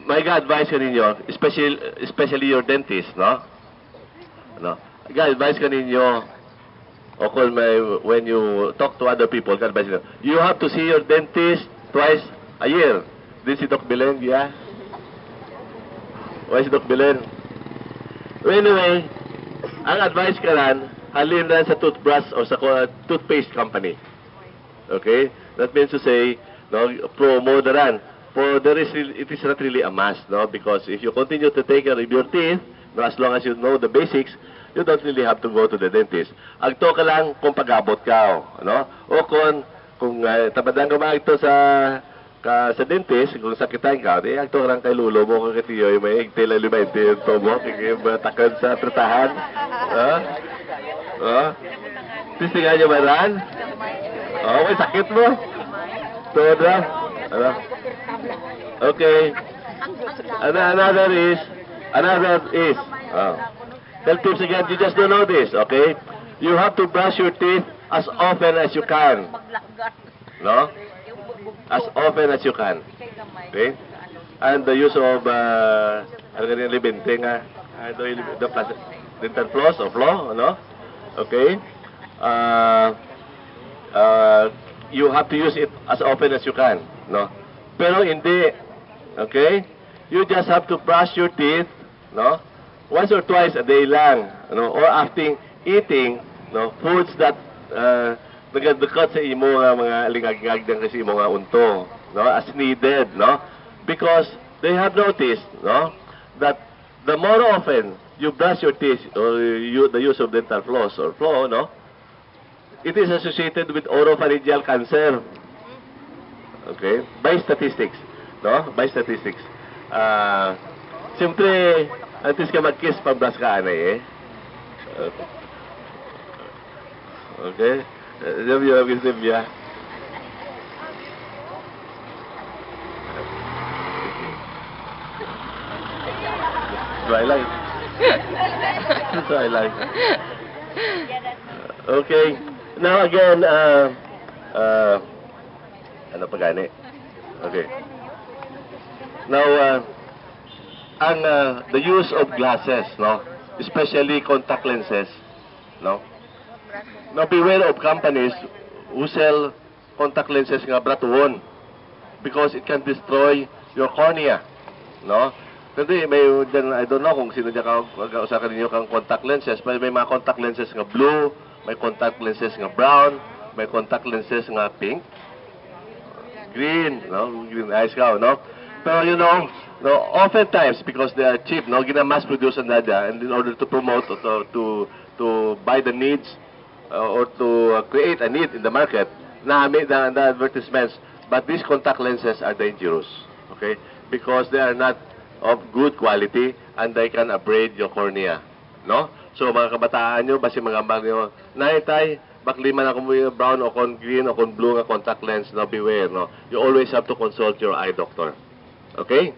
may advice ka ninyo, especially your dentist, no? No? Advice ka ninyo, o kung when you talk to other people, advice ninyo, you have to see your dentist twice a year. This is Doc Belen, yeah? Why is Doc Belen? Anyway, ang advice ka lang, halin lang sa toothbrush or sa toothpaste company. Okay? That means to say, no, pro-moderan. For the rest, it is not really a must, no? Because if you continue to take care of your teeth, no, as long as you know the basics, you don't really have to go to the dentist. Agto ka lang kung pag-abot ka, no? O kung tabadan ka ba ito sa dentist, kung sakitan ka, di agto ka lang kay lulo mo, kung katiyo, may igtila lima, yung tomo, takad sa tratahan. Tistingan nyo ba yan? May sakit mo? Todo? Okay. Another is, tell tips again, you just don't know this, okay? You have to brush your teeth as often as you can. No? As often as you can. Okay? And the use of, ano ganyan, libinting, the dental floss or flow, no? Okay? You have to use it as often as you can, no? Pero hindi, okay? You just have to brush your teeth, no? Once or twice a day lang, no? Or after eating, no, foods that nagdukot sa imo nga mga lingag-ngag din kasi imo nga unto, no? As needed, no? Because they have noticed, no, that the more often you brush your teeth or the use of dental floss or flow, no, it is associated with oropharyngeal cancer. Okay? By statistics. No? By statistics. Siyempre, antes ka mag-kiss, pang-brush ka, anay, eh. Okay? Simya. Try lang. Try lang. Okay. Now again, ano pa gani? Okay. Now, the use of glasses, no? Especially contact lenses, no? Now, beware of companies who sell contact lenses nga bratuon because it can destroy your cornea, no? Kasi may, I don't know kung sino dyan kausakan ninyo kang contact lenses, pero may mga contact lenses nga blue, may contact lenses nga brown, may contact lenses nga pink, green, no? Green eyes ka, no? Pero you know, oftentimes because they are cheap, no? Gina-mass produce ang dada, and in order to promote or to buy the needs or to create a need in the market, na-make the advertisements, but these contact lenses are dangerous, okay? Because they are not of good quality and they can abrade your cornea, no? So mga kabataan nyo, basi mga ambag nyo, naitay, bakliman ako mo yung brown o kon green o kon blue nga contact lens, no? Beware, no? You always have to consult your eye doctor. Okay?